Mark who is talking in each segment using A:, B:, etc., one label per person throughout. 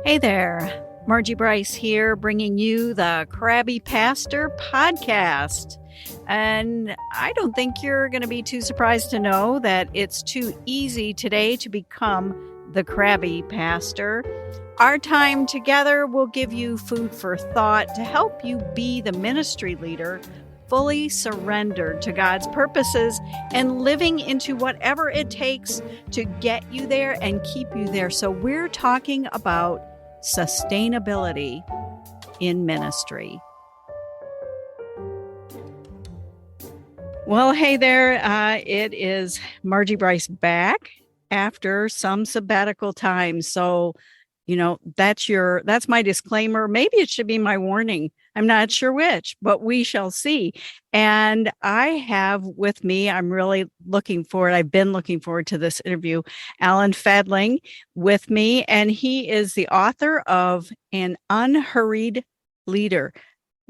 A: Hey there, Margie Bryce here, bringing you the Crabby Pastor podcast. And I don't think you're going to be too surprised to know that it's too easy today to become the Crabby Pastor. Our time together will give you food for thought to help you be the ministry leader fully surrendered to God's purposes and living into whatever it takes to get you there and keep you there. So we're talking about sustainability in ministry. Well, hey there. It is Margie Bryce back after some sabbatical time. So, that's my disclaimer. Maybe it should be my warning. I'm not sure which, but we shall see. And I have with me, I've been looking forward to this interview, Alan Fadling with me, and he is the author of An Unhurried Leader.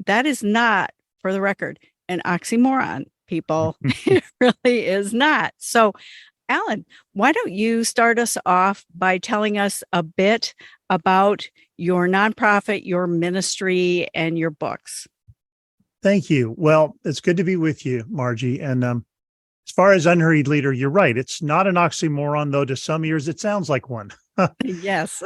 A: That is not, for the record, an oxymoron, people. It really is not. So, Alan, why don't you start us off by telling us a bit about your nonprofit, your ministry, and your books?
B: Thank you. Well, it's good to be with you, Margie. And as far as unhurried leader, you're right. It's not an oxymoron, though to some ears it sounds like one.
A: Yes.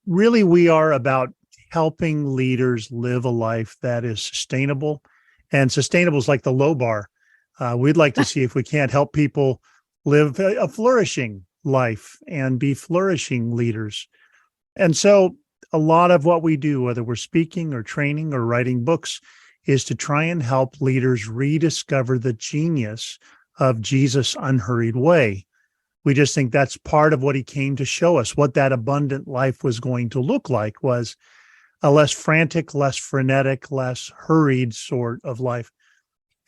B: Really, we are about helping leaders live a life that is sustainable. And sustainable is like the low bar. We'd like to see if we can't help people live a flourishing life and be flourishing leaders. And so a lot of what we do, whether we're speaking or training or writing books, is to try and help leaders rediscover the genius of Jesus' unhurried way. We just think that's part of what he came to show us. What that abundant life was going to look like was a less frantic, less frenetic, less hurried sort of life.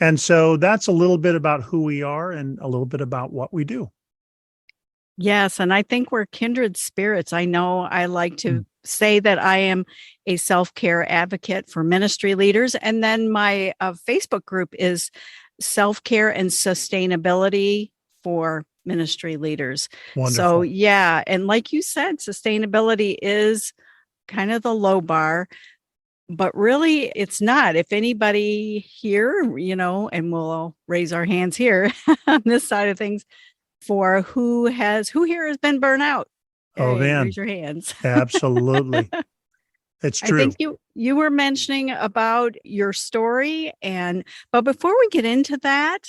B: And so that's a little bit about who we are and a little bit about what we do.
A: Yes, and I think we're kindred spirits. I know I like to say that I am a self-care advocate for ministry leaders. And then my Facebook group is Self-Care and Sustainability for Ministry Leaders.
B: Wonderful.
A: So, yeah. And like you said, sustainability is kind of the low bar. But really, it's not. If anybody here, and we'll raise our hands here on this side of things for who here has been burnt out.
B: Oh, man.
A: Raise your hands.
B: Absolutely. It's true.
A: I think you were mentioning about your story. But before we get into that,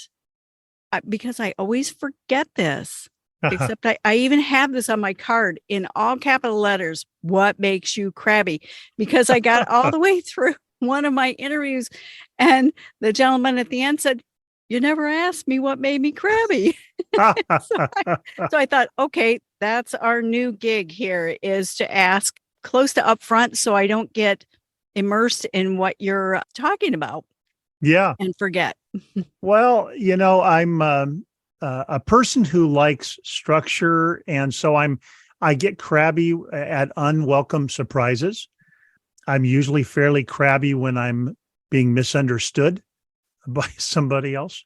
A: because I always forget this, except I even have this on my card in all capital letters, what makes you crabby? Because I got all the way through one of my interviews and the gentleman at the end said, "You never asked me what made me crabby." So I thought, okay, that's our new gig here, is to ask close to upfront so I don't get immersed in what you're talking about.
B: Yeah.
A: And forget.
B: Well, I'm a person who likes structure, and so I get crabby at unwelcome surprises. I'm usually fairly crabby when I'm being misunderstood by somebody else.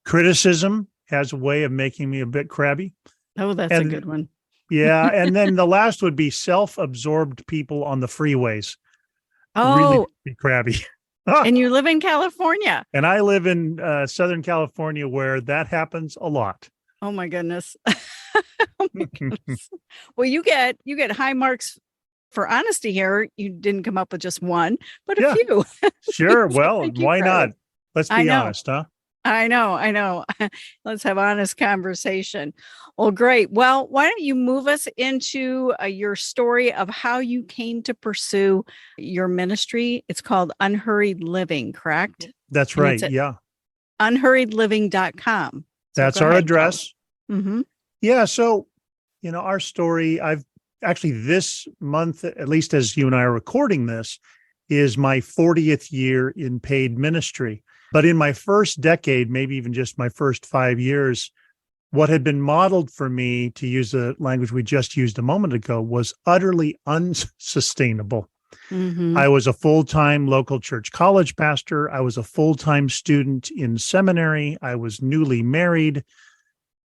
B: Criticism has a way of making me a bit crabby.
A: Oh, that's a good one.
B: Yeah, and then the last would be self-absorbed people on the freeways.
A: Oh,
B: really be crabby.
A: And you live in California.
B: And I live in Southern California, where that happens a lot.
A: Oh my goodness. Oh my goodness. Well, you get high marks for honesty here. You didn't come up with just one, but a few.
B: Sure. Well, why not? Let's be honest, huh?
A: I know. Let's have honest conversation. Well, great. Well, why don't you move us into your story of how you came to pursue your ministry? It's called Unhurried Living, correct?
B: That's right. Yeah.
A: unhurriedliving.com.
B: That's our address.
A: Mm-hmm.
B: Yeah. So, our story, I've actually this month, at least as you and I are recording this, is my 40th year in paid ministry. But in my first decade, maybe even just my first 5 years, what had been modeled for me, to use the language we just used a moment ago, was utterly unsustainable.
A: Mm-hmm.
B: I was a full-time local church college pastor. I was a full-time student in seminary. I was newly married.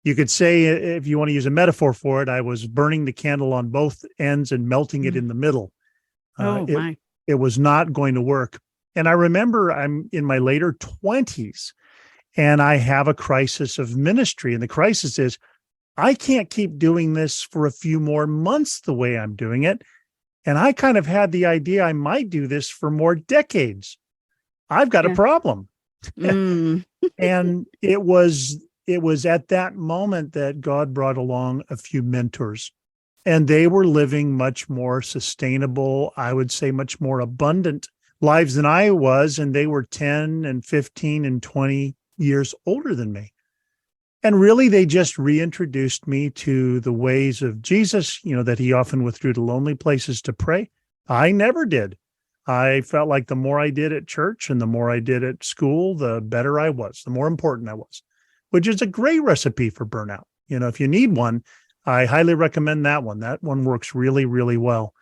B: You could say, if you want to use a metaphor for it, I was burning the candle on both ends and melting it in the middle.
A: Oh,
B: It
A: my.
B: it was not going to work. And I remember I'm in my later 20s and I have a crisis of ministry. And the crisis is I can't keep doing this for a few more months the way I'm doing it. And I kind of had the idea I might do this for more decades. I've got a
A: Yeah.
B: problem.
A: Mm.
B: And it was at that moment that God brought along a few mentors, and they were living much more sustainable, I would say much more abundant lives than I was. And they were 10 and 15 and 20 years older than me. And really, they just reintroduced me to the ways of Jesus, that he often withdrew to lonely places to pray. I never did. I felt like the more I did at church and the more I did at school, the better I was, the more important I was, which is a great recipe for burnout. If you need one, I highly recommend that one. That one works really, really well.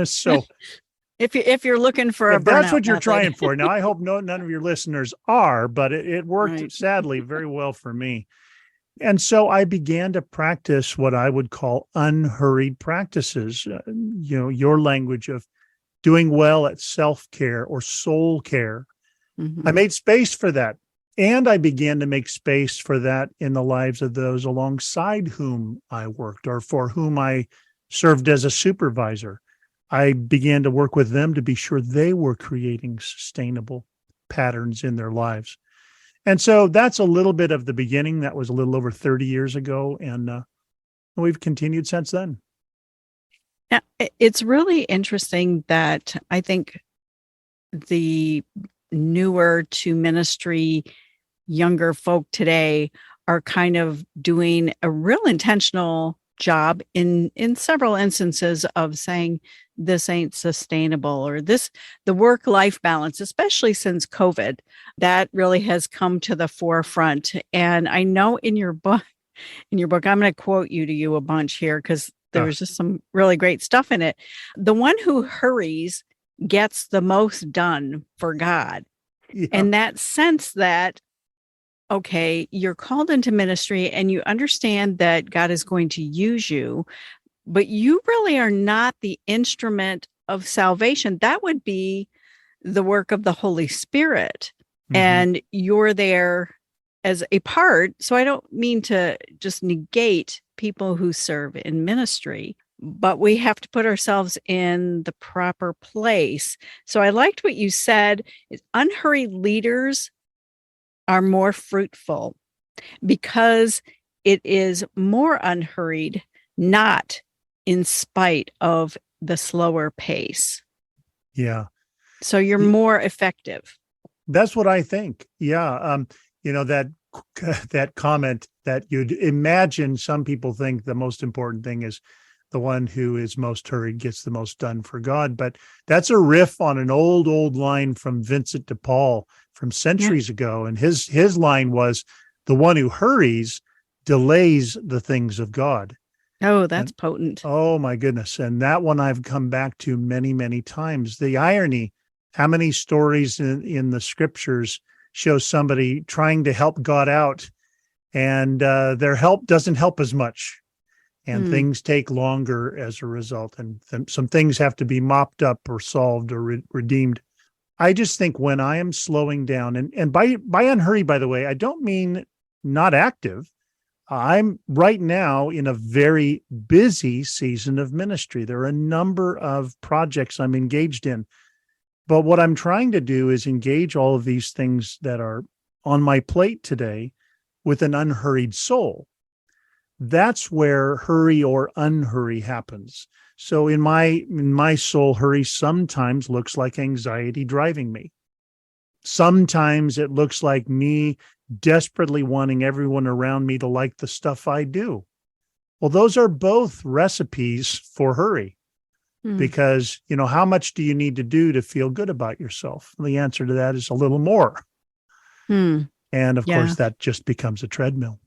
B: So
A: If you're looking for a
B: if that's
A: burnout
B: what you're
A: method.
B: trying for, now I hope none of your listeners are, but it worked
A: Right.
B: sadly very well for me. And so I began to practice what I would call unhurried practices, your language of doing well at self-care or soul care. I
A: Mhm.
B: made space for that. And I began to make space for that in the lives of those alongside whom I worked or for whom I served as a supervisor. I began to work with them to be sure they were creating sustainable patterns in their lives. And so that's a little bit of the beginning. That was a little over 30 years ago. And we've continued since then.
A: Yeah, it's really interesting that I think the newer to ministry younger folk today are kind of doing a real intentional job in several instances of saying this ain't sustainable, or the work life balance, especially since COVID, that really has come to the forefront. And I know in your book, I'm going to quote you to you a bunch here because
B: Uh,
A: there's just some really great stuff in it. The one who hurries gets the most done for God.
B: yeah,
A: And that sense that, okay, you're called into ministry and you understand that God is going to use you, but you really are not the instrument of salvation. That would be the work of the Holy Spirit.
B: mhm.
A: And you're there as a part. So I don't mean to just negate people who serve in ministry, but we have to put ourselves in the proper place. So I liked what you said, is unhurried leaders are more fruitful because it is more unhurried, not in spite of the slower pace.
B: Yeah.
A: So you're
B: Y-
A: more effective.
B: That's what I think. Yeah. That that comment that you'd imagine some people think the most important thing is the one who is most hurried gets the most done for God. But that's a riff on an old line from Vincent de Paul from
A: Yeah.
B: centuries ago. And his line was, the one who hurries delays the things of God.
A: Oh, that's
B: And
A: potent.
B: oh my goodness. And that one I've come back to many, many times. The irony, how many stories in the scriptures show somebody trying to help God out and their help doesn't help as much. And
A: Hmm.
B: things take longer as a result. And some things have to be mopped up or solved or redeemed. I just think when I am slowing down, and by unhurried, by the way, I don't mean not active. I'm right now in a very busy season of ministry. There are a number of projects I'm engaged in. But what I'm trying to do is engage all of these things that are on my plate today with an unhurried soul. That's where hurry or unhurry happens. So in my soul, hurry sometimes looks like anxiety driving me. Sometimes it looks like me desperately wanting everyone around me to like the stuff I do. Well, those are both recipes for hurry
A: Hmm.
B: because, how much do you need to do to feel good about yourself? And the answer to that is a little more.
A: Hmm.
B: And of
A: Yeah.
B: course, that just becomes a treadmill.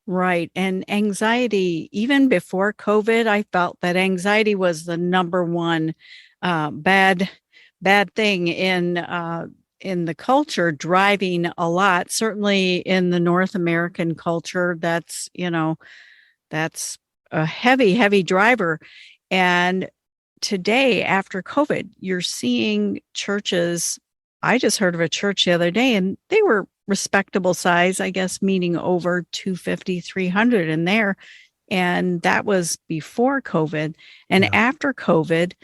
A: Right. And anxiety, even before COVID, I felt that anxiety was the number one bad thing in in the culture driving a lot. Certainly in the North American culture, that's a heavy driver. And today, after COVID, you're seeing churches. I just heard of a church the other day, and they were respectable size, I guess, meaning over 250, 300 in there. And that was before COVID. And after COVID,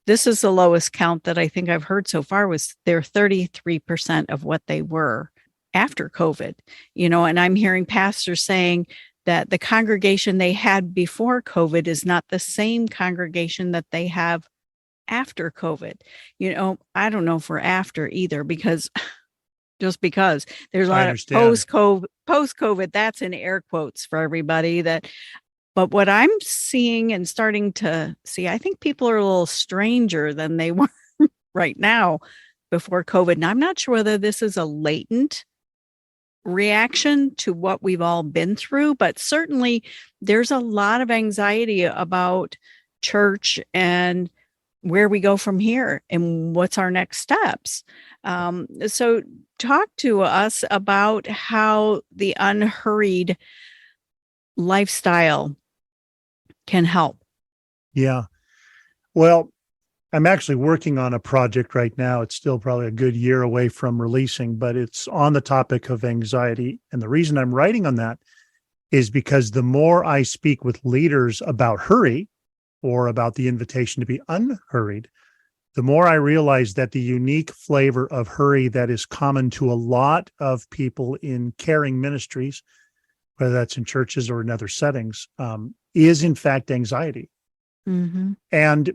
A: this is the lowest count that I think I've heard so far, was they're 33% of what they were after COVID, and I'm hearing pastors saying that the congregation they had before COVID is not the same congregation that they have after COVID. I don't know if we're after either, because there's a lot of post-COVID, that's in air quotes for everybody but what I'm seeing and starting to see, I think people are a little stranger than they were right now before COVID. And I'm not sure whether this is a latent reaction to what we've all been through, but certainly there's a lot of anxiety about church and where we go from here and what's our next steps. So talk to us about how the unhurried lifestyle can help.
B: Yeah. Well, I'm actually working on a project right now. It's still probably a good year away from releasing, but it's on the topic of anxiety. And the reason I'm writing on that is because the more I speak with leaders about hurry, or about the invitation to be unhurried, the more I realize that the unique flavor of hurry that is common to a lot of people in caring ministries, whether that's in churches or in other settings, is in fact anxiety.
A: Mm-hmm.
B: And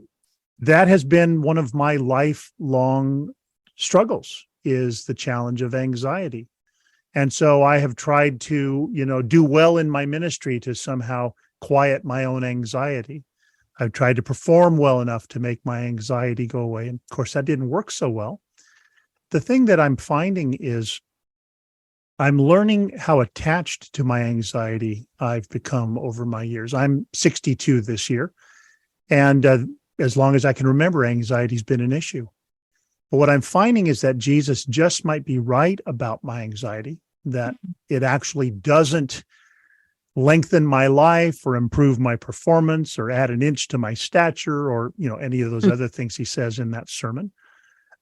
B: that has been one of my lifelong struggles, is the challenge of anxiety. And so I have tried to, do well in my ministry to somehow quiet my own anxiety. I've tried to perform well enough to make my anxiety go away. And of course, that didn't work so well. The thing that I'm finding is I'm learning how attached to my anxiety I've become over my years. I'm 62 this year. And as long as I can remember, anxiety's been an issue. But what I'm finding is that Jesus just might be right about my anxiety, that it actually doesn't lengthen my life or improve my performance or add an inch to my stature or, any of those other things he says in that sermon,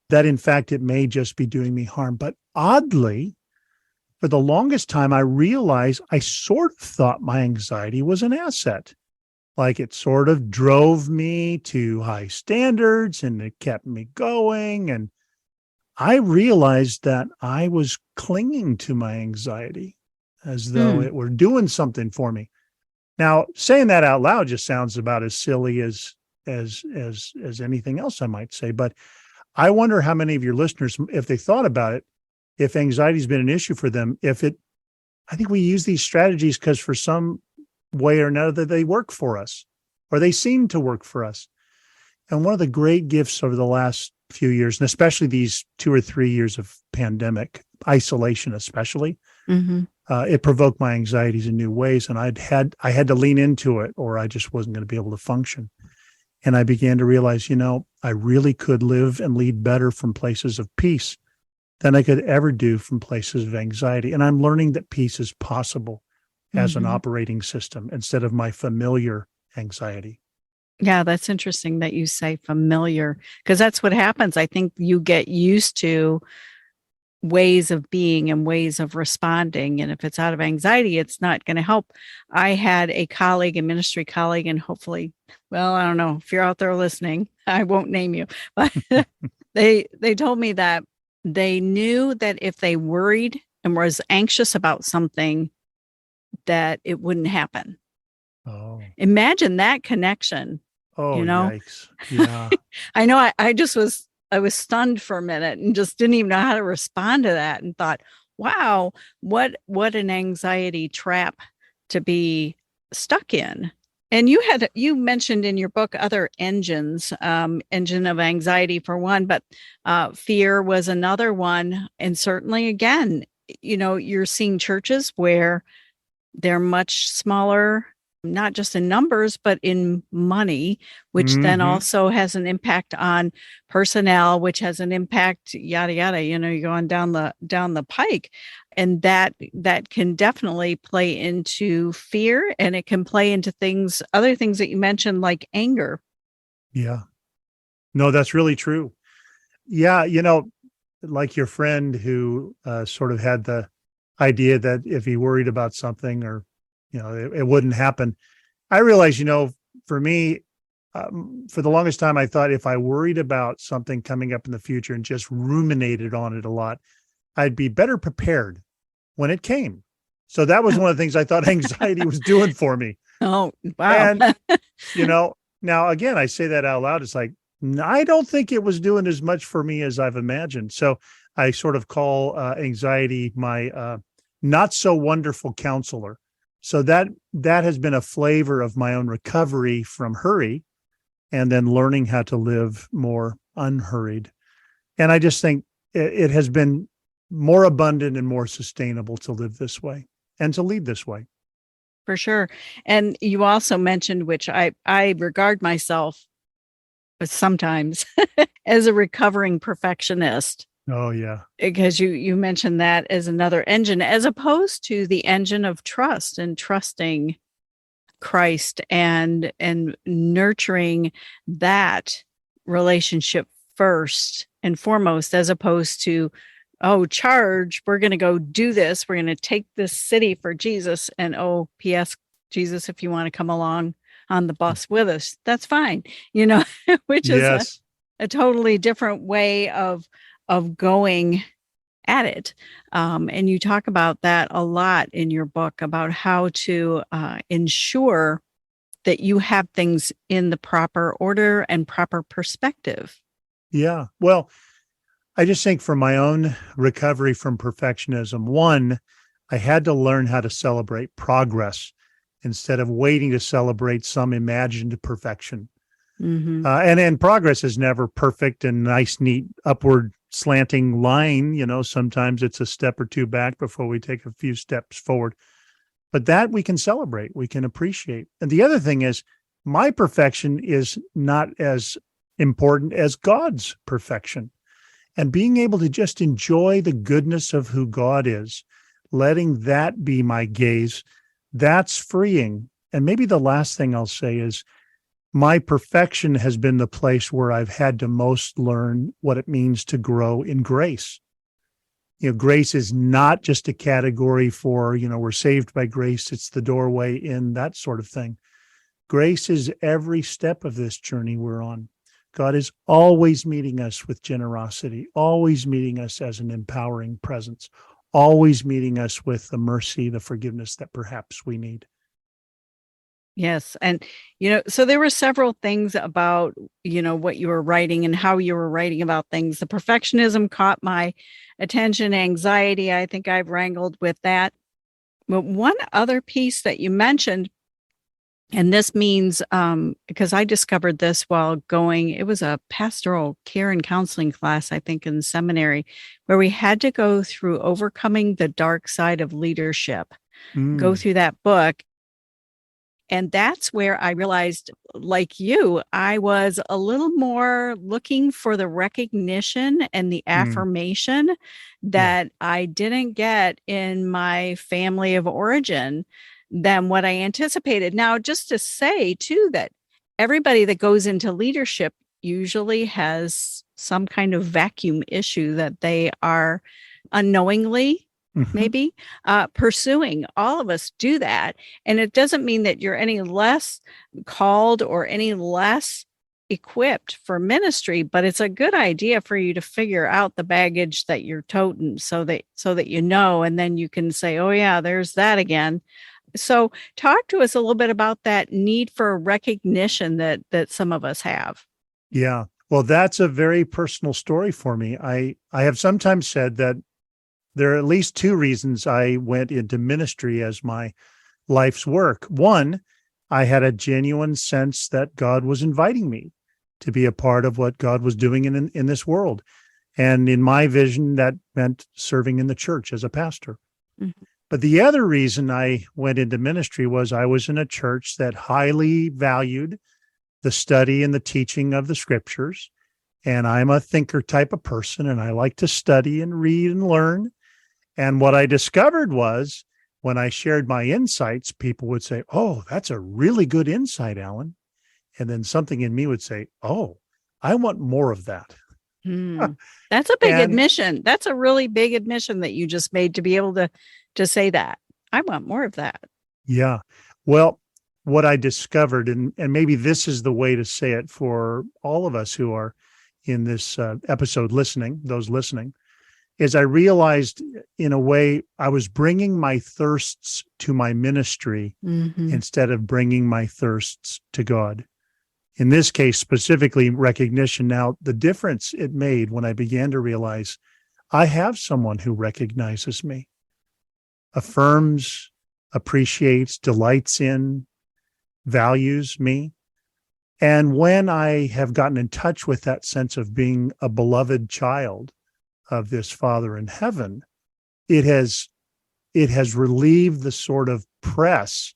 B: that in fact, it may just be doing me harm. But oddly, for the longest time, I realized I sort of thought my anxiety was an asset. Like it sort of drove me to high standards and it kept me going. And I realized that I was clinging to my anxiety as though it were doing something for me. Now, saying that out loud just sounds about as silly as anything else I might say. But I wonder how many of your listeners, if they thought about it, if anxiety's been an issue for them, I think we use these strategies because for some way or another, they work for us, or they seem to work for us. And one of the great gifts over the last few years, and especially these 2 or 3 years of pandemic isolation, especially, it provoked my anxieties in new ways. And I had to lean into it, or I just wasn't going to be able to function. And I began to realize, I really could live and lead better from places of peace than I could ever do from places of anxiety. And I'm learning that peace is possible as an operating system instead of my familiar anxiety.
A: Yeah, that's interesting that you say familiar, because that's what happens. I think you get used to ways of being and ways of responding. And if it's out of anxiety, it's not going to help. I had a ministry colleague, and hopefully, well, I don't know if you're out there listening, I won't name you, but they told me that they knew that if they worried and was anxious about something, that it wouldn't happen.
B: Oh,
A: imagine that connection.
B: Oh, yikes. Yeah.
A: I know. I was stunned for a minute and just didn't even know how to respond to that, and thought, wow, what an anxiety trap to be stuck in. And you mentioned in your book other engines, engine of anxiety for one, but fear was another one. And certainly, again, you're seeing churches where they're much smaller, not just in numbers, but in money, which then
B: Mhm.
A: also has an impact on personnel, which has an impact, yada, yada, you're going down the pike. And that can definitely play into fear, and it can play into other things that you mentioned, like anger.
B: Yeah. No, that's really true. Yeah, like your friend who sort of had the idea that if he worried about something or, it wouldn't happen. I realize, for me, for the longest time, I thought if I worried about something coming up in the future and just ruminated on it a lot, I'd be better prepared when it came. So that was one of the things I thought anxiety was doing for me.
A: Oh, wow.
B: And, now again, I say that out loud. It's like, I don't think it was doing as much for me as I've imagined. So I sort of call anxiety my not so wonderful counselor. So that has been a flavor of my own recovery from hurry, and then learning how to live more unhurried. And I just think it has been more abundant and more sustainable to live this way and to lead this way.
A: For sure. And you also mentioned, which I regard myself sometimes as a recovering perfectionist,
B: Oh, yeah.
A: because you mentioned that as another engine, as opposed to the engine of trust and trusting Christ and nurturing that relationship first and foremost, as opposed to, oh, charge, we're going to go do this. We're going to take this city for Jesus. And oh, P.S. Jesus, if you want to come along on the bus with us, that's fine, which is
B: Yes.
A: a totally different way of going at it. And you talk about that a lot in your book, about how to ensure that you have things in the proper order and proper perspective.
B: Yeah. Well, I just think for my own recovery from perfectionism, one, I had to learn how to celebrate progress instead of waiting to celebrate some imagined perfection.
A: Mm-hmm.
B: And progress is never perfect and nice, neat, upward slanting line. Sometimes it's a step or two back before we take a few steps forward. But that we can celebrate, we can appreciate. And the other thing is, my perfection is not as important as God's perfection. And being able to just enjoy the goodness of who God is, letting that be my gaze, that's freeing. And maybe the last thing I'll say is, my perfection has been the place where I've had to most learn what it means to grow in grace. Grace is not just a category for, we're saved by grace, it's the doorway in, that sort of thing. Grace is every step of this journey we're on. God is always meeting us with generosity, always meeting us as an empowering presence, always meeting us with the mercy, the forgiveness that perhaps we need.
A: Yes. And, so there were several things about, what you were writing and how you were writing about things. The perfectionism caught my attention, anxiety. I think I've wrangled with that. But one other piece that you mentioned, and this means, because I discovered this while it was a pastoral care and counseling class, I think in seminary, where we had to go through Overcoming the Dark Side of Leadership, go through that book. And that's where I realized, like you, I was a little more looking for the recognition and the affirmation that I didn't get in my family of origin than what I anticipated. Now, just to say, too, that everybody that goes into leadership usually has some kind of vacuum issue that they are unknowingly maybe pursuing. All of us do that. And it doesn't mean that you're any less called or any less equipped for ministry, but it's a good idea for you to figure out the baggage that you're toting so that and then you can say, oh yeah, there's that again. So talk to us a little bit about that need for recognition that some of us have.
B: Yeah. Well, that's a very personal story for me. I have sometimes said that there are at least two reasons I went into ministry as my life's work. One, I had a genuine sense that God was inviting me to be a part of what God was doing in this world. And in my vision, that meant serving in the church as a pastor. But the other reason I went into ministry was I was in a church that highly valued the study and the teaching of the scriptures. And I'm a thinker type of person, and I like to study and read and learn. And what I discovered was when I shared my insights, people would say, "Oh, that's a really good insight, Alan." And then something in me would say, "Oh, I want more of that."
A: Hmm. That's a big
B: And
A: admission. That's a really big admission that you just made to be able to say that. I want more of that.
B: yeah, well, what I discovered, and maybe this is the way to say it for all of us who are in this episode listening, those listening, is I realized in a way I was bringing my thirsts to my ministry
A: Mhm.
B: instead of bringing my thirsts to God. In this case, specifically recognition. Now, the difference it made when I began to realize I have someone who recognizes me, affirms, appreciates, delights in, values me. And when I have gotten in touch with that sense of being a beloved child of this Father in heaven, it has relieved the sort of press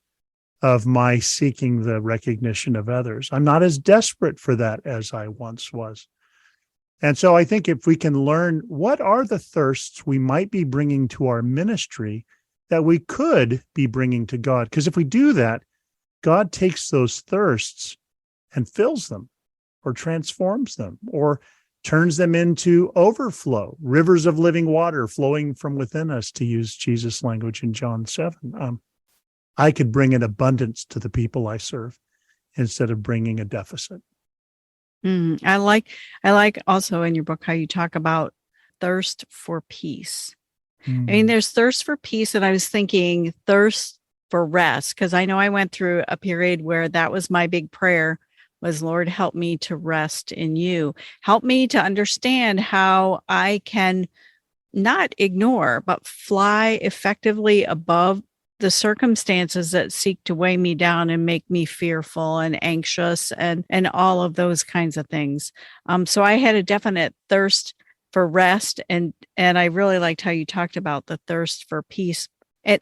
B: of my seeking the recognition of others. I'm not as desperate for that as I once was. And so I think if we can learn what are the thirsts we might be bringing to our ministry that we could be bringing to God, because if we do that, God takes those thirsts and fills them or transforms them or turns them into overflow, rivers of living water flowing from within us, to use Jesus' language in John 7. I could bring an abundance to the people I serve instead of bringing a deficit.
A: I like also in your book how you talk about thirst for peace. I mean, there's thirst for peace, and I was thinking thirst for rest, because I know I went through a period where that was my big prayer was, Lord, help me to rest in you. Help me to understand how I can not ignore, but fly effectively above the circumstances that seek to weigh me down and make me fearful and anxious and all of those kinds of things. So I had a definite thirst for rest, and I really liked how you talked about the thirst for peace.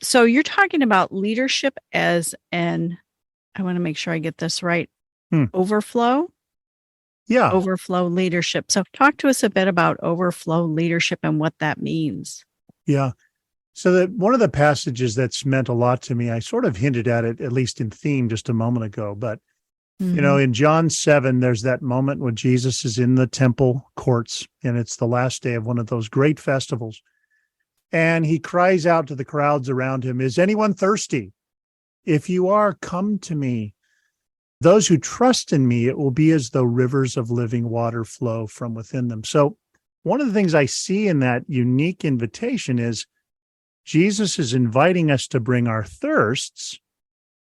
A: So you're talking about leadership as I want to make sure I get this right, overflow?
B: Yeah.
A: Overflow leadership. So talk to us a bit about overflow leadership and what that means.
B: Yeah. So that one of the passages that's meant a lot to me, I sort of hinted at it, at least in theme just a moment ago, but in John 7, there's that moment when Jesus is in the temple courts, and it's the last day of one of those great festivals. And he cries out to the crowds around him, "Is anyone thirsty? If you are, come to me. Those who trust in me, it will be as though rivers of living water flow from within them." So one of the things I see in that unique invitation is Jesus is inviting us to bring our thirsts.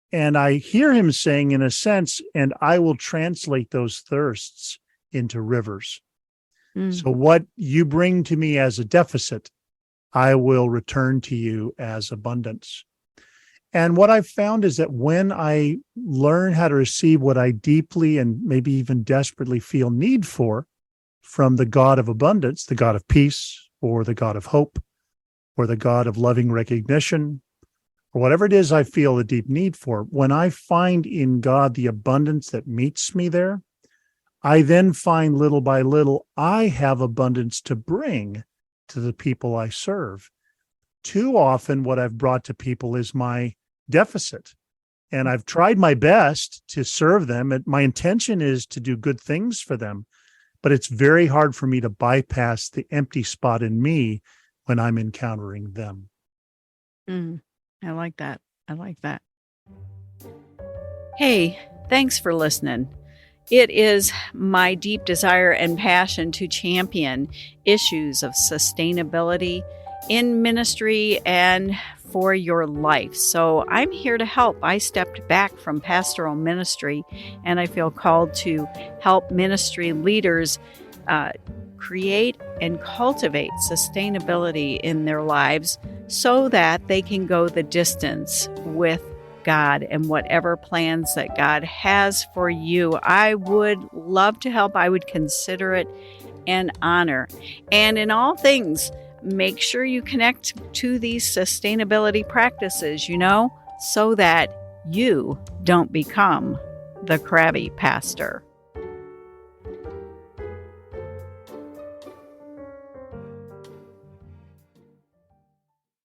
B: And I hear him saying, in a sense, and I will translate those thirsts into rivers. So what you bring to me as a deficit, I will return to you as abundance. And what I've found is that when I learn how to receive what I deeply and maybe even desperately feel need for from the God of abundance, the God of peace, or the God of hope, or the God of loving recognition, or whatever it is I feel a deep need for, when I find in God the abundance that meets me there, I then find little by little, I have abundance to bring to the people I serve. Too often, what I've brought to people is my deficit. And I've tried my best to serve them. And my intention is to do good things for them. But it's very hard for me to bypass the empty spot in me when I'm encountering them.
A: I like that. I like that. Hey, thanks for listening. It is my deep desire and passion to champion issues of sustainability in ministry and for your life. So I'm here to help. I stepped back from pastoral ministry, and I feel called to help ministry leaders create and cultivate sustainability in their lives so that they can go the distance with God and whatever plans that God has for you. I would love to help. I would consider it an honor. And in all things, make sure you connect to these sustainability practices, so that you don't become the crabby pastor.